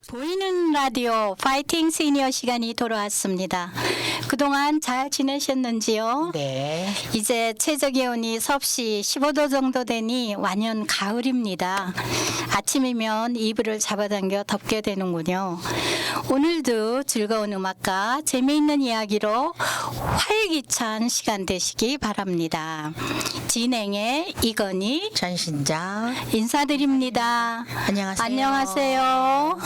보이는 라디오 파이팅 시니어 시간이 돌아왔습니다. 그동안 잘 지내셨는지요? 네. 이제 최저 기온이 섭씨 15도 정도 되니 완연 가을입니다. 아침이면 이불을 잡아당겨 덮게 되는군요. 오늘도 즐거운 음악과 재미있는 이야기로 활기찬 시간 되시기 바랍니다. 진행의 이건희 전신자 인사드립니다. 안녕하세요. 안녕하세요.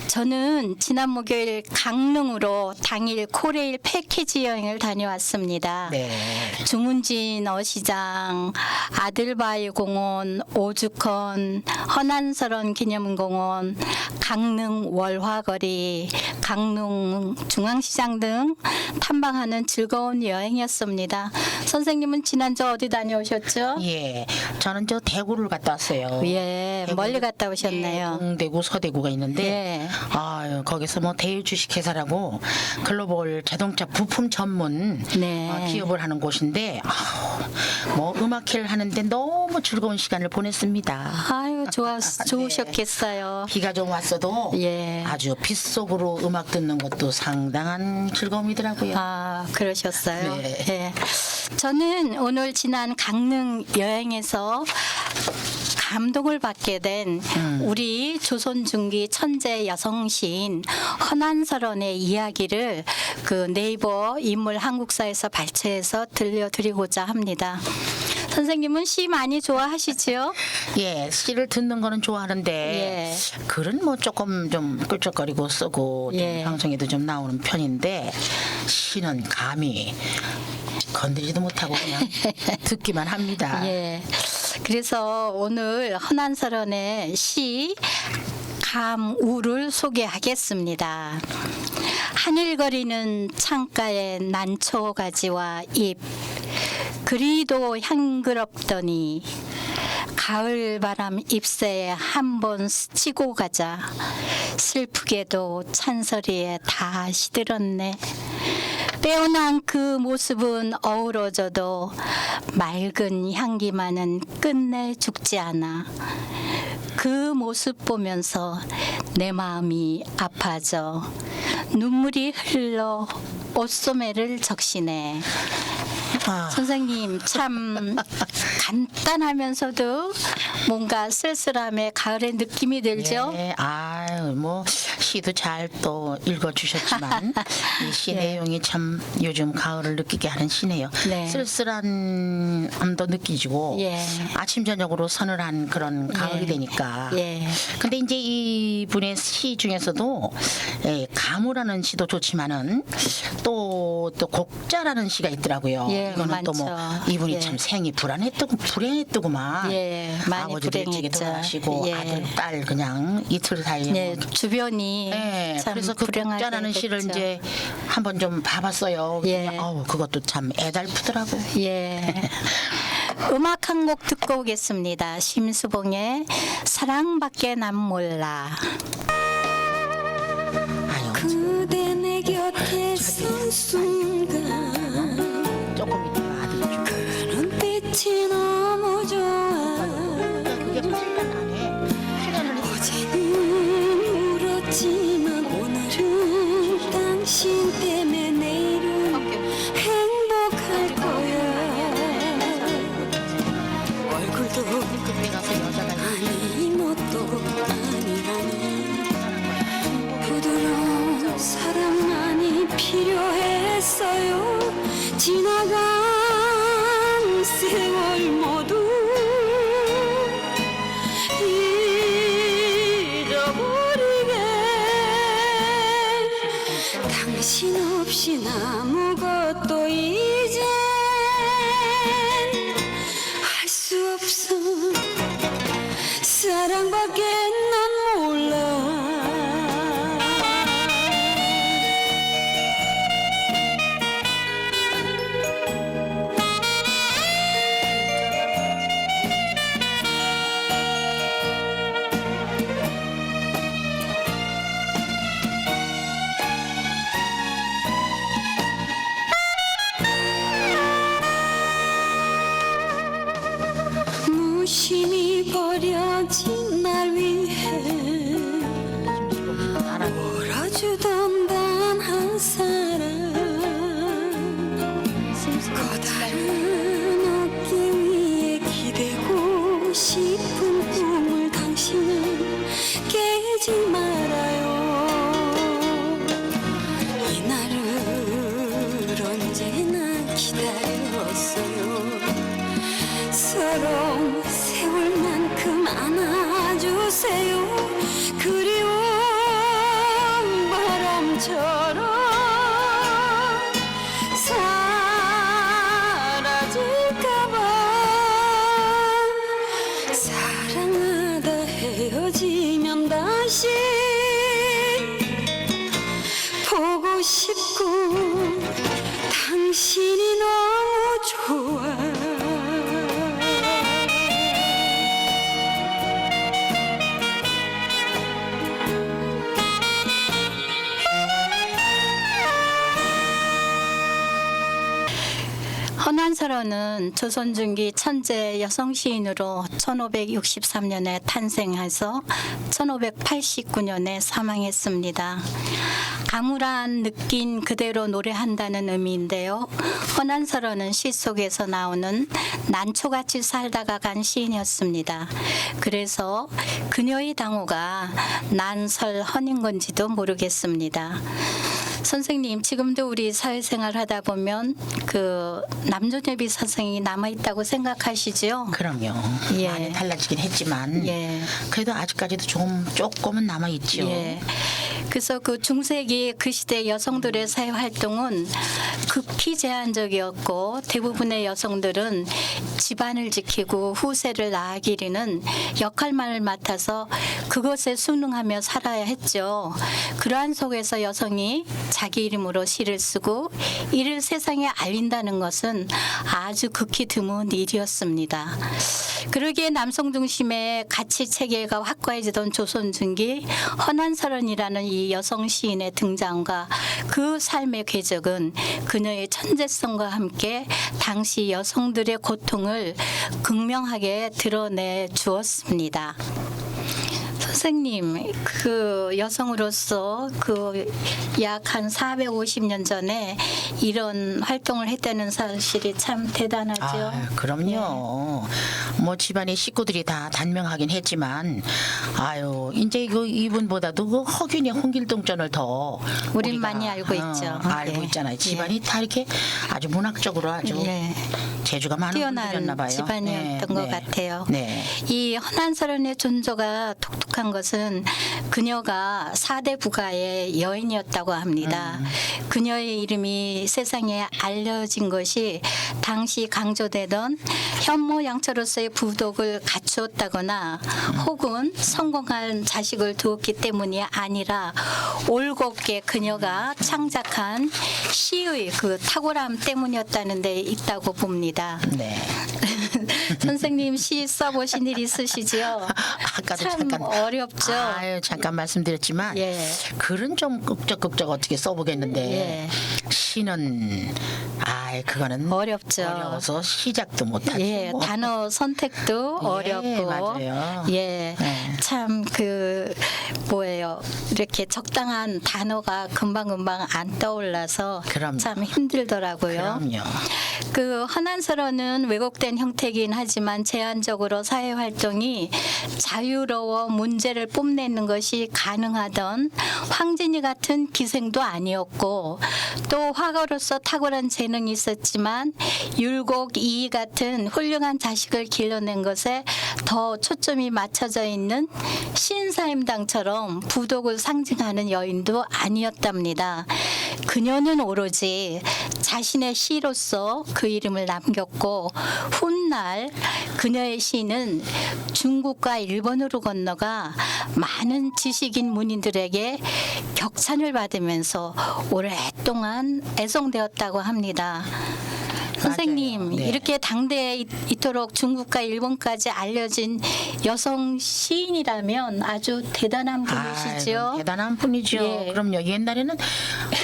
저는 지난 목요일 강릉으로 당일 코레일 패키지 여행을 다녀왔습니다. 네. 중문진 어시장, 아들바위 공원, 오죽헌, 허난설원 기념공원, 강릉 월화거리, 강릉 중앙시장 등 탐방하는 즐거운 여행이었습니다. 선생님은 지난주 어디 다녀오셨죠? 예. 저는 저 대구를 갔다 왔어요. 예, 대구, 멀리 갔다 오셨네요. 동대구, 서대구가 있는데 예. 거기서 뭐 대유주식회사라고 글로벌 자동차 부품 전문 네. 기업을 하는 곳인데 뭐 음악회를 하는데 너무 즐거운 시간을 보냈습니다. 아유, 좋으셨겠어요. 비가 좀 왔어도 예. 아주 빗속으로 음악 듣는 것도 상당한 즐거움이더라고요. 아, 그러셨어요? 네. 예. 저는 오늘 지난 강릉 여행에서 감동을 받게 된 우리 조선 중기 천재 여성 시인 허난설원의 이야기를 그 네이버 인물 한국사에서 발췌해서 들려드리고자 합니다. 선생님은 시 많이 좋아하시지요? 예, 시를 듣는 거는 좋아하는데 예. 글은 뭐 조금 좀 끌적거리고 쓰고 좀 예. 방송에도 좀 나오는 편인데 시는 감히 건드리지도 못하고 그냥 듣기만 합니다. 예. 그래서 오늘 허난설원의 시 감우를 소개하겠습니다. 하늘거리는 창가의 난초가지와 잎 그리도 향그럽더니 가을바람 잎새에 한 번 스치고 가자 슬프게도 찬소리에 다 시들었네. 빼어난 그 모습은 어우러져도 맑은 향기만은 끝내 죽지 않아. 그 모습 보면서 내 마음이 아파져 눈물이 흘러 옷소매를 적시네. 선생님 참 간단하면서도 뭔가 쓸쓸함에 가을의 느낌이 들죠? 예, 아유 뭐 시도 잘 또 읽어주셨지만 이 시 예. 내용이 참 요즘 가을을 느끼게 하는 시네요. 네. 쓸쓸한 암도 느끼지고 예. 아침 저녁으로 서늘한 그런 가을이 예. 되니까. 예. 근데 이제 이분의 시 중에서도 가무라는 시도 좋지만은 또 곡자라는 시가 있더라고요. 예, 이거는 또 뭐 많죠. 이분이 예. 참 생이 불행했더구만. 예, 많이 아버지도 일찍이 불행했죠. 돌아가시고 예. 아들 딸 그냥 이틀 사이에 네, 뭐. 주변이 네, 참 그래서 그 불행하게 곡자라는 시를 됐죠. 이제 한번 좀 봐봤어요. 예. 그것도 참 애달프더라고. 예. 음악 한 곡 듣고 오겠습니다. 심수봉의 사랑밖에 난 몰라. 아유, 그대 내 곁에 선 순간 조금 있다가 아들이 죽고. 눈빛이 너무 좋아 그게 8년 안에 8년을 어제는 울었지만 오늘은 당신 때문에 내일은 행복할 거야 얼굴도 그때 가서 여자가 아니 뭣도 아니 부드러운 사랑만이 필요했어요 지나간 세월 모두 잃어버리게 당신 없인 아무것도 이젠 할 수 없어 사랑밖에 난 몰라 무심히 버려진 날 위해 잊지 말아요. 이날을 언제나 기다렸어요. 서로 세월 만큼 안아주세요. 그리운 바람처럼 사라질까봐. 사랑하다 헤어지면 다시 보고 싶고 당신이 너무 좋아. 헌안설원은 조선 중기 천재 여성 시인으로 1563년에 탄생해서 1589년에 사망했습니다. 암울한 느낀 그대로 노래한다는 의미인데요. 헌안설원은 시 속에서 나오는 난초같이 살다가 간 시인이었습니다. 그래서 그녀의 당호가 난설헌인 건지도 모르겠습니다. 선생님, 지금도 우리 사회생활 하다 보면 그 남존여비 사상이 남아있다고 생각하시죠? 그럼요. 예. 많이 달라지긴 했지만 예. 그래도 아직까지도 조금은 남아 있죠. 예. 그래서 그 중세기 그 시대 여성들의 사회 활동은 극히 제한적이었고 대부분의 여성들은 집안을 지키고 후세를 낳아기리는 역할만을 맡아서 그것에 순응하며 살아야 했죠. 그러한 속에서 여성이 자기 이름으로 시를 쓰고 이를 세상에 알린다는 것은 아주 극히 드문 일이었습니다. 그러기에 남성 중심의 가치 체계가 확고해지던 조선 중기 헌안설원이라는 이 여성 시인의 등장과 그 삶의 궤적은 그녀의 천재성과 함께 당시 여성들의 고통을 극명하게 드러내 주었습니다. 선생님, 그 여성으로서 그 약 한 450년 전에 이런 활동을 했다는 사실이 참 대단하죠. 아, 그럼요. 뭐 집안의 식구들이 다 단명하긴 했지만, 아유, 이제 이분보다도 그 허균의 홍길동전을 더 우린 우리가, 많이 알고 있죠. 알고 예. 있잖아요. 집안이 다 이렇게 아주 문학적으로 아주 예. 재주가 많은 분들이었나 뛰어난 봐요. 집안이었던 것 같아요. 네. 이 헌안설원의 존조가 독특한 것은 그녀가 4대 부가의 여인이었다고 합니다. 그녀의 이름이 세상에 알려진 것이 당시 강조되던 현모양처로서의 부덕을 갖추었다거나 혹은 성공한 자식을 두었기 때문이 아니라 올곧게 그녀가 창작한 시의 그 탁월함 때문이었다는 데 있다고 봅니다. 네. 선생님 시 써보신 일 있으시죠? 아까도 참 잠깐 어렵죠. 아유, 잠깐 말씀드렸지만 예. 글은 좀 끄적끄적 어떻게 써보겠는데 예. 시는 그거는 어렵죠. 어려워서 시작도 못하고 예, 단어 선택도 예, 어렵고, 맞아요. 예, 네. 참 그 뭐예요, 이렇게 적당한 단어가 금방금방 안 떠올라서 그럼요. 참 힘들더라고요. 그럼요. 그 헌안설원은 왜곡된 형태이긴 하지만 제한적으로 사회 활동이 자유로워 문제를 뽐내는 것이 가능하던 황진이 같은 기생도 아니었고 또 화가로서 탁월한 재능이 있었지만 율곡 이이 같은 훌륭한 자식을 길러낸 것에 더 초점이 맞춰져 있는 신사임당처럼 부덕을 상징하는 여인도 아니었답니다. 그녀는 오로지 자신의 시로서 그 이름을 남겼고 훗날 그녀의 시는 중국과 일본으로 건너가 많은 지식인 문인들에게 격찬을 받으면서 오랫동안 애송되었다고 합니다. 선생님, 맞아요. 네. 이렇게 당대에 이토록 중국과 일본까지 알려진 여성 시인이라면 아주 대단한 분이시죠. 아이고, 대단한 분이죠. 예. 그럼요. 옛날에는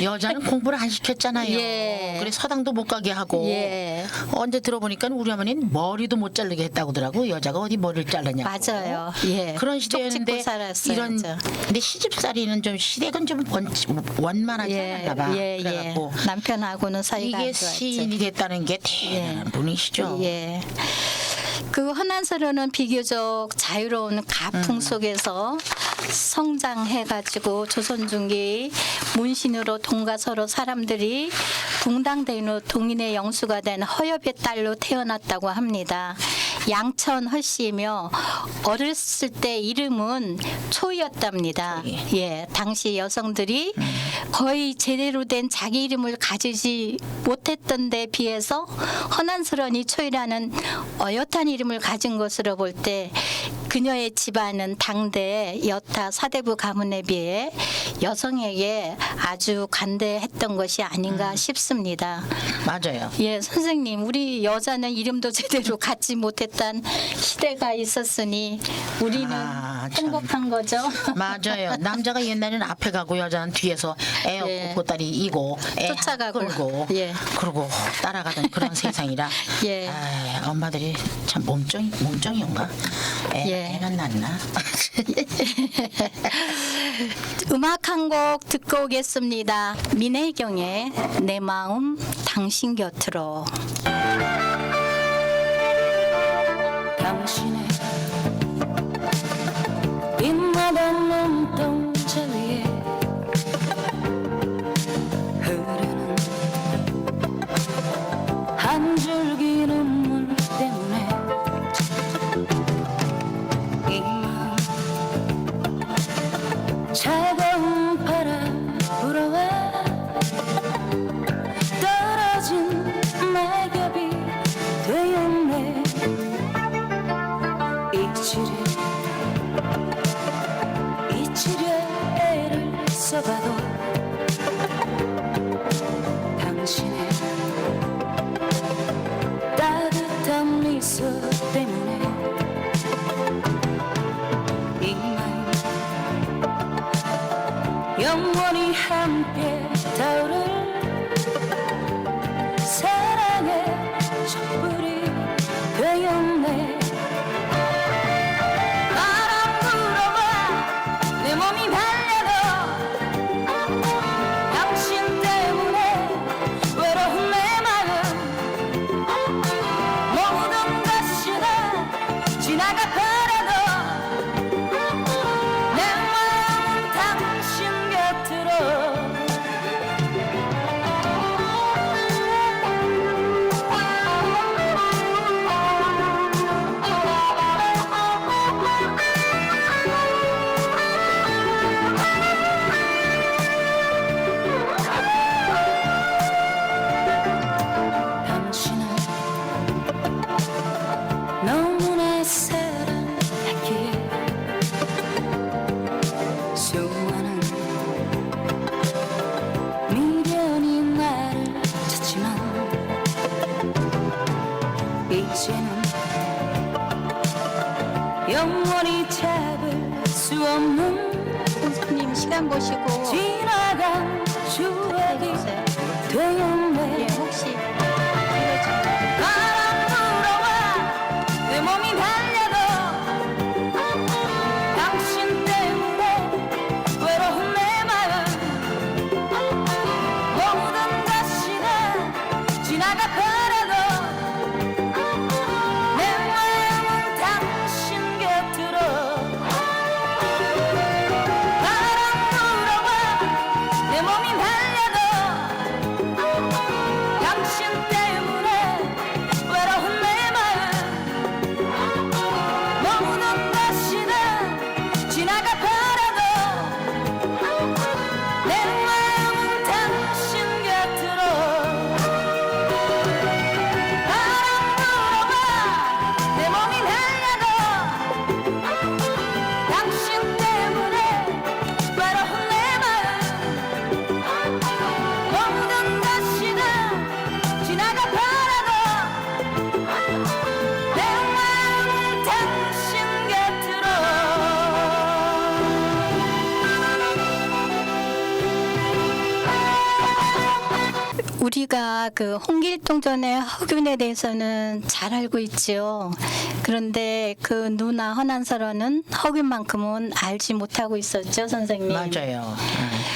여자는 공부를 안 시켰잖아요. 예. 그래 서당도 못 가게 하고 예. 언제 들어보니까 우리 어머니는 머리도 못 자르게 했다고 하더라고. 여자가 어디 머리를 자르냐고. 맞아요. 예. 그런 쪽 찍고 시대였는데 살았어요, 이런 저. 근데 시집살이는 좀 시댁은 좀 원만하지 않았나 봐. 예, 예. 그래갖고 남편하고는 사이가 이게 안 좋았죠. 시인이 됐다는 게 대단한 분이시죠. 예. 그 허난서로는 비교적 자유로운 가풍 속에서 성장해가지고 조선 중기 문신으로 동가서로 사람들이 붕당대인으로 동인의 영수가 된 허엽의 딸로 태어났다고 합니다. 양천 허씨이며 어렸을 때 이름은 초이였답니다. 예, 당시 여성들이 거의 제대로 된 자기 이름을 가지지 못했던 데 비해서 허난스러니 초이라는 어엿한 이름을 가진 것으로 볼 때 그녀의 집안은 당대 여타 사대부 가문에 비해 여성에게 아주 관대했던 것이 아닌가 싶습니다. 맞아요. 예, 선생님, 우리 여자는 이름도 제대로 갖지 못했던 시대가 있었으니 우리는 아, 참. 행복한 거죠. 맞아요. 남자가 옛날에는 앞에 가고 여자는 뒤에서 애 업고 예. 보따리 이고 애 쫓아가고. 끌고 예. 그러고 따라가던 그런 세상이라 예. 아이, 엄마들이 참 몸종이온가 예. 애는 낳나 음악 한 곡 듣고 오겠습니다. 민혜경의 내 마음 당신 곁으로. 당신의 빛나던 눈동자 위에 흐르는 한 줄기 눈물 때문에 이 마음 차가운 바람 불어와 떨어진 낙엽이 되었네. 잊으려 애를 써봐도 당신의 따뜻한 미소 때문에 이 마음 영원히 함께 타오를 사랑의 촛불이 되었네. 내 몸이 달려도 당신 때문에 외로운 내 마음 모든 것이 다 지나가 버려도 내 마음 당신 곁으로 당신을 너무나 사랑했기에 수많은 미련이 나를 쳤지만 이제는 영원히 잡을 수 없는 선생님 시간 보시고 지나간 추억이 해주세요. 예, 되었네. 혹시 바람 불어와 내 몸이 달려도 당신 때문에 외로운 내 마음 모든 것이 다 지나가 버려도 내 마음은 당신 곁으로 바람 불어와 내 몸이 달려도 우리가 그 홍길동전의 허균에 대해서는 잘 알고 있죠. 그런데 그 누나 허난설어는 허균만큼은 알지 못하고 있었죠, 선생님. 맞아요.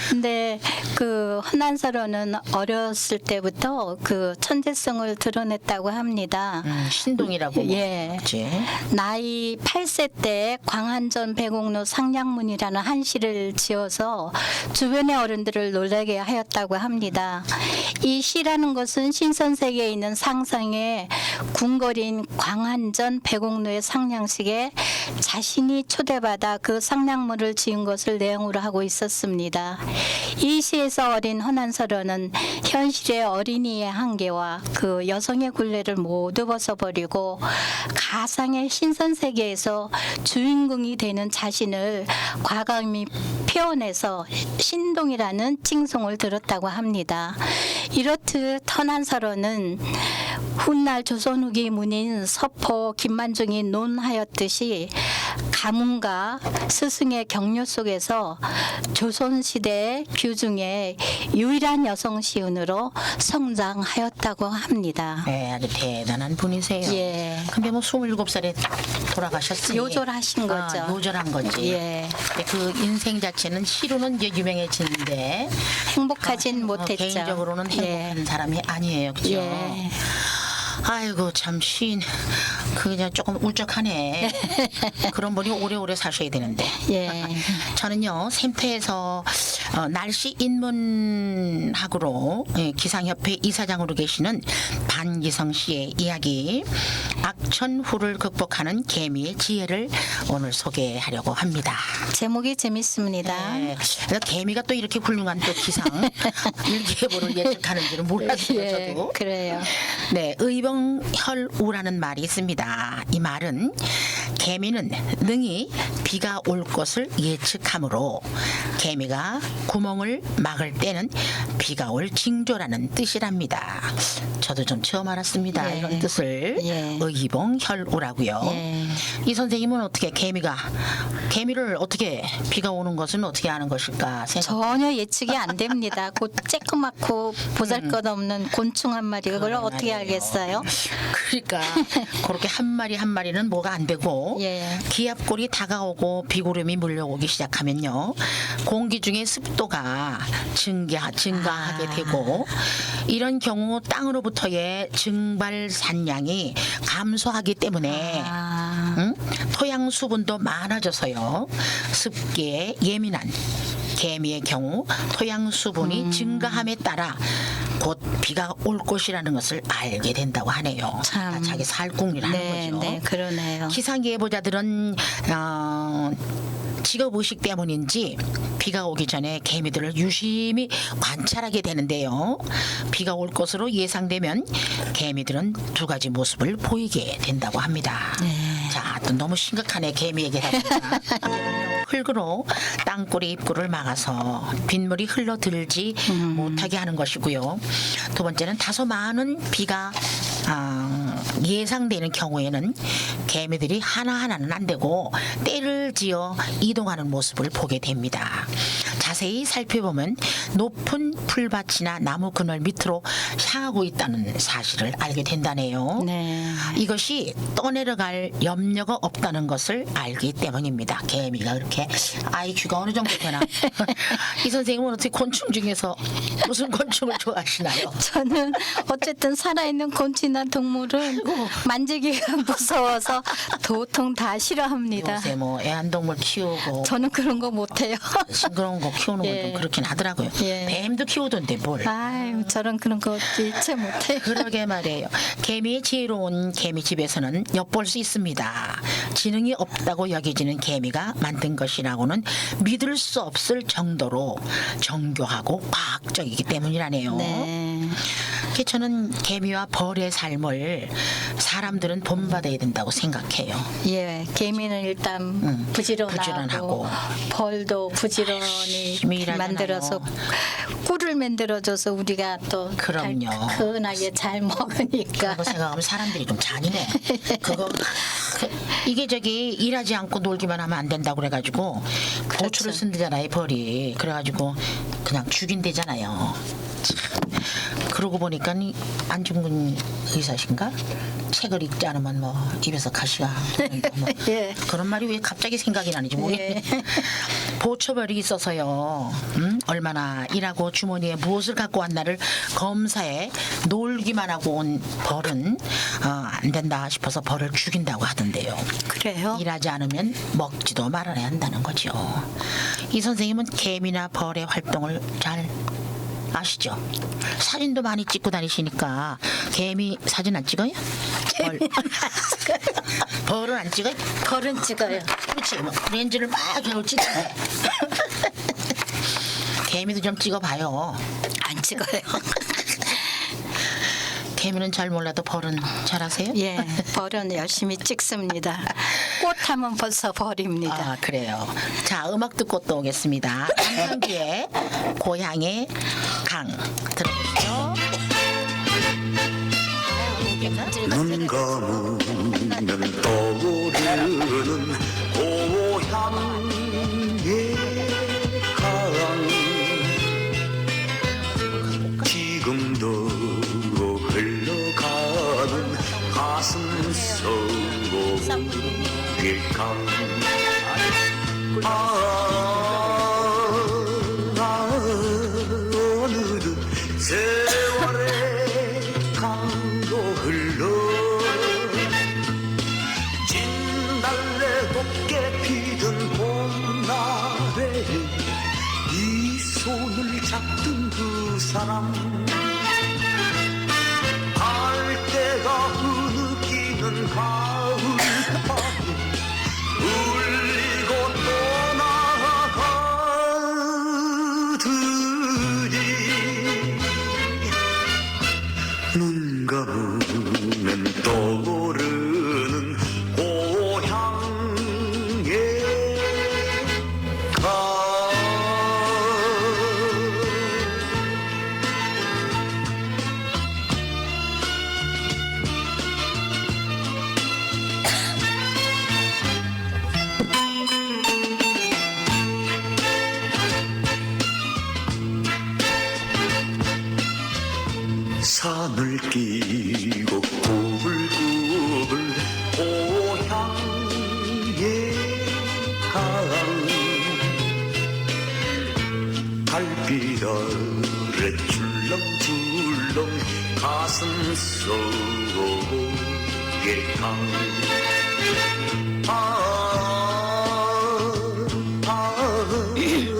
근데 그 허난설어는 어렸을 때부터 그 천재성을 드러냈다고 합니다. 신동이라고. 예. 그치? 나이 8세 때 광안전 배곡로 상량문이라는 한시를 지어서 주변의 어른들을 놀라게 하였다고 합니다. 이 시라는 것은 신선세계에 있는 상상의 궁궐인 광안전 배곡로의 상량식에 자신이 초대받아 그 상량문을 지은 것을 내용으로 하고 있었습니다. 이 시에서 어린 허난설어는 현실의 어린이의 한계와 그 여성의 굴레를 모두 벗어버리고 가상의 신선세계에서 주인공이 되는 자신을 과감히 표현해서 신동이라는 칭송을 들었다고 합니다. 이렇듯 허난설어는 훗날 조선 후기 문인 서포 김만중이 논하였듯이 가문과 스승의 격려 속에서 조선시대 규중의 유일한 여성 시인으로 성장하였다고 합니다. 네, 아주 대단한 분이세요. 예. 근데 뭐 27살에 돌아가셨으니 요절하신 거죠. 요절한 거지. 예. 근데 그 인생 자체는 시로는 이제 유명해지는데 행복하진 못했죠. 개인적으로는 행복한 예. 사람이 아니에요. 그죠? 예. 아이고 참 시인 그냥 조금 울적하네. 그런 분이 오래오래 사셔야 되는데. 예. 저는요 샘터에서 날씨 인문학으로 기상협회 이사장으로 계시는 반기성 씨의 이야기 악천후를 극복하는 개미의 지혜를 오늘 소개하려고 합니다. 제목이 재밌습니다. 네. 그래서 개미가 또 이렇게 훌륭한 또 기상 일기예보를 예측하는 줄은 몰랐어요. 예, 저도. 그래요. 네, 의병혈우라는 말이 있습니다. 이 말은 개미는 능히 비가 올 것을 예측하므로 개미가 구멍을 막을 때는 비가 올 징조라는 뜻이랍니다. 저도 좀 처음 알았습니다. 예. 이런 뜻을 예. 의병혈우라고요. 예. 이 선생님은 어떻게 개미를 어떻게 비가 오는 것은 어떻게 아는 것일까 생각. 전혀 예측이 안 됩니다. 그 쬐끄맣고 보잘것없는 곤충 한 마리 그걸 어떻게 말이에요. 알겠어요? 그러니까 그렇게 한 마리 한 마리는 뭐가 안 되고 예. 기압골이 다가오고 비구름이 물려오기 시작하면요 공기 중에 습도가 증가하게 되고 이런 경우 땅으로부터의 증발 산량이 감소하기 때문에 토양 수분도 많아져서요 습기에 예민한 개미의 경우 토양 수분이 증가함에 따라 곧 비가 올 것이라는 것을 알게 된다고 하네요. 참. 자기 살궁리를 하는 네, 거죠. 네, 그러네요. 기상예보자들은 직업의식 때문인지 비가 오기 전에 개미들을 유심히 관찰하게 되는데요. 비가 올 것으로 예상되면 개미들은 두 가지 모습을 보이게 된다고 합니다. 자, 또 너무 심각하네 개미 얘기다 보니까. 흙으로 땅굴의 입구를 막아서 빗물이 흘러들지 못하게 하는 것이고요. 두 번째는 다소 많은 비가 예상되는 경우에는 개미들이 하나하나는 안 되고 떼를 지어 이동하는 모습을 보게 됩니다. 자세히 살펴보면 높은 풀밭이나 나무 그늘 밑으로 향하고 있다는 사실을 알게 된다네요. 네. 이것이 떠내려갈 염려가 없다는 것을 알기 때문입니다. 개미가 그렇게 IQ가 어느 정도 되나? 이 선생님은 어떻게 곤충 중에서 무슨 곤충을 좋아하시나요? 저는 어쨌든 살아있는 곤충이나 동물은 만지기가 무서워서 도통 다 싫어합니다. 요새 뭐 애완동물 키우고 저는 그런 거 못해요. 싱그러운 거 키우는 건 예. 좀 그렇긴 하더라고요. 예. 뱀도 키우던데 뭘. 아유, 저는 그런 거 일체 못해요. 그러게 말이에요. 개미의 지혜로운 개미집에서는 엿볼 수 있습니다. 지능이 없다고 여겨지는 개미가 만든 것이라고는 믿을 수 없을 정도로 정교하고 과학적이기 때문이라네요. 네. 그래서 저는 개미와 벌의 삶을 사람들은 본받아야 된다고 생각해요. 예, 개미는 일단 부지런하고, 부지런하고. 벌도 부지런히 열심히 일하잖아요. 만들어서 꿀을 만들어줘서 우리가 또 그럼요. 달큰하게 잘 먹으니까. 그거 생각하면 사람들이 좀 잔인해. 그거 이게 저기 일하지 않고 놀기만 하면 안 된다고 그래가지고 그렇죠. 고추를 쓴대잖아요 벌이. 그래가지고 그냥 죽인대잖아요. 그러고 보니까 안중근 의사신가? 책을 읽지 않으면 뭐 입에서 가시가 뭐 예. 그런 말이 왜 갑자기 생각이 나는지 모르겠네. 보초벌이 있어서요. 얼마나 일하고 주머니에 무엇을 갖고 왔나를 검사해 놀기만 하고 온 벌은 안 된다 싶어서 벌을 죽인다고 하던데요. 그래요? 일하지 않으면 먹지도 말아야 한다는 거죠. 이 선생님은 개미나 벌의 활동을 잘 아시죠? 사진도 많이 찍고 다니시니까 개미 사진 안 찍어요? 벌. 벌은 안 찍어요? 벌은 찍어요. 그렇지. 뭐 렌즈를 막 이렇게 찍어요. 개미도 좀 찍어봐요. 안 찍어요. 개미는 잘 몰라도 벌은 잘 아세요? 예, 벌은 열심히 찍습니다. 꽃하면 벌써 벌입니다. 아 그래요. 자 음악 듣고 또 오겠습니다. 한상기의 고향의 강 들어보시죠. 눈 감으면 떠오르는 고향의 강 지금도 흘러가는 가슴 속의 강 오늘은 세월의 강도 흘러 진달래 곱게 피든 봄날에 이 손을 잡던 그 사람 갈대가 흐느끼는 가을밤 울리고 떠나가더니 눈 감으면 떠오르는 고향의 강 산을 끼고 구불구불 고향의 강 달빛 아래 출렁출렁 가슴 속의 강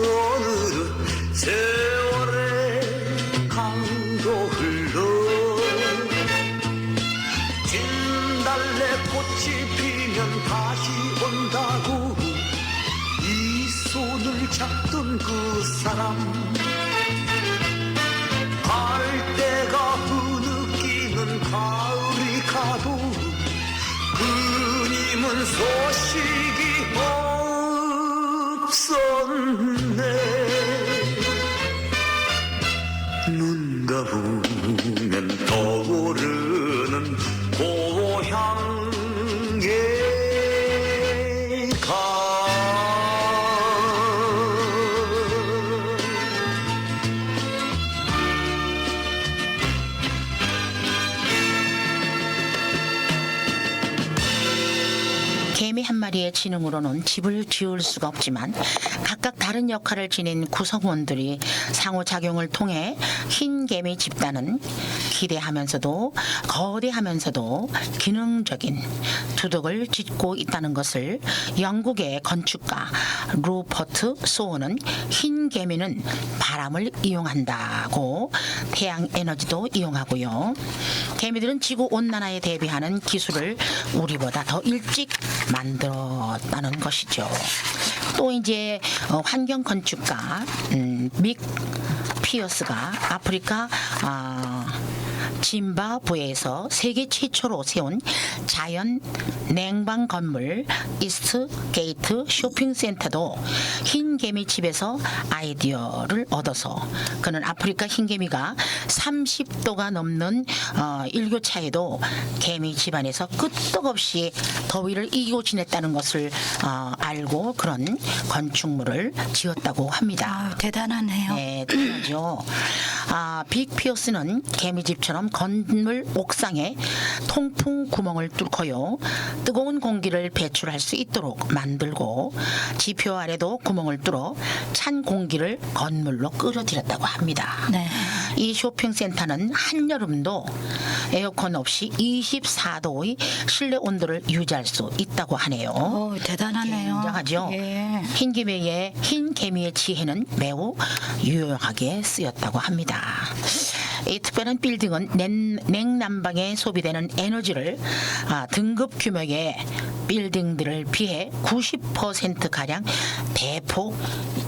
오늘은 세월의 강도 흘러 진달래 꽃이 피면 다시 온다고 이 손을 잡던 그 사람 갈대가 흐느끼는 가을이 가도 그님은 소식이 없었네 눈 감으면 떠오르는 고향의 강 개미 한 마리의 지능으로는 집을 지을 수가 없지만 각각 다른 역할을 지닌 구성원들이 상호작용을 통해 흰 개미 집단은 기대하면서도 거대하면서도 기능적인 두덕을 짓고 있다는 것을 영국의 건축가 루퍼트 소어는 흰 개미는 바람을 이용한다고 태양 에너지도 이용하고요. 개미들은 지구 온난화에 대비하는 기술을 우리보다 더 일찍 만들었다는 것이죠. 또 이제 환경 건축가 믹 피어스가 아프리카 짐바브웨에서 세계 최초로 세운 자연 냉방 건물 이스트 게이트 쇼핑센터도 흰개미집에서 아이디어를 얻어서 그는 아프리카 흰개미가 30도가 넘는 일교차에도 개미 집안에서 끄떡없이 더위를 이기고 지냈다는 것을 알고 그런 건축물을 지었다고 합니다. 대단하네요. 네, 대단하죠. 빅 피어스는 개미집처럼 건물 옥상에 통풍 구멍을 뚫고요. 뜨거운 공기를 배출할 수 있도록 만들고 지표 아래도 구멍을 뚫어 찬 공기를 건물로 끌어들였다고 합니다. 네. 이 쇼핑센터는 한여름도 에어컨 없이 24도의 실내 온도를 유지할 수 있다고 하네요. 오, 대단하네요. 굉장하죠. 예. 흰개미의 지혜는 매우 유용하게 쓰였다고 합니다. 이 특별한 빌딩은 냉난방에 소비되는 에너지를 등급 규모의 빌딩들을 비해 90%가량 대폭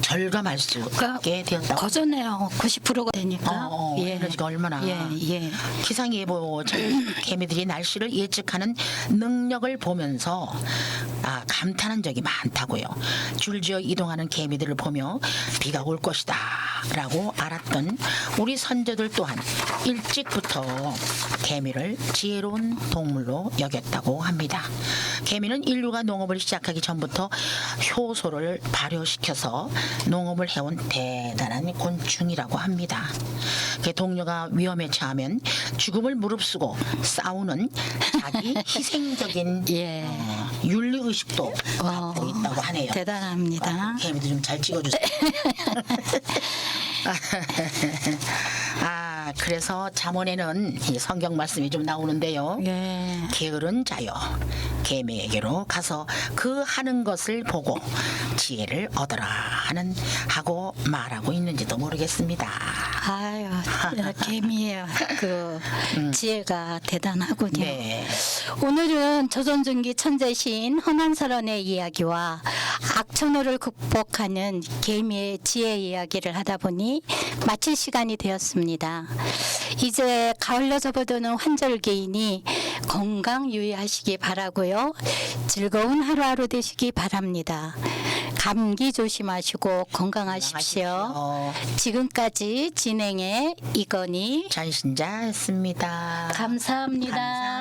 절감할 수 있게 되었다고. 거저네요. 90%가 되니까. 에너지가 얼마나. 예. 기상예보 개미들이 날씨를 예측하는 능력을 보면서 감탄한 적이 많다고요. 줄지어 이동하는 개미들을 보며 비가 올 것이다 라고 알았던 우리 선조들 또한 일찍부터 개미를 지혜로운 동물로 여겼다고 합니다. 개미는 인류가 농업을 시작하기 전부터 효소를 발효시켜서 농업을 해온 대단한 곤충이라고 합니다. 동료가 위험에 처하면 죽음을 무릅쓰고 싸우는 자기 희생적인 예. 윤리의식도 갖고 있다고 하네요. 대단합니다. 개미도 좀 잘 찍어주세요. 그래서 잠언에는 이 성경 말씀이 좀 나오는데요. 예. 게으른 자여 개미에게로 가서 그 하는 것을 보고 지혜를 얻어라 하고 말하고 있는지도 모르겠습니다. 아유, 개미의 그 지혜가 대단하군요. 네. 오늘은 조선중기 천재신 허난설원의 이야기와 악천후를 극복하는 개미의 지혜 이야기를 하다 보니 마칠 시간이 되었습니다. 이제 가을로 접어드는 환절기이니 건강 유의하시기 바라고요. 즐거운 하루하루 되시기 바랍니다. 감기 조심하시고 건강하십시오. 지금까지 진행의 이건희 전신자였습니다. 감사합니다.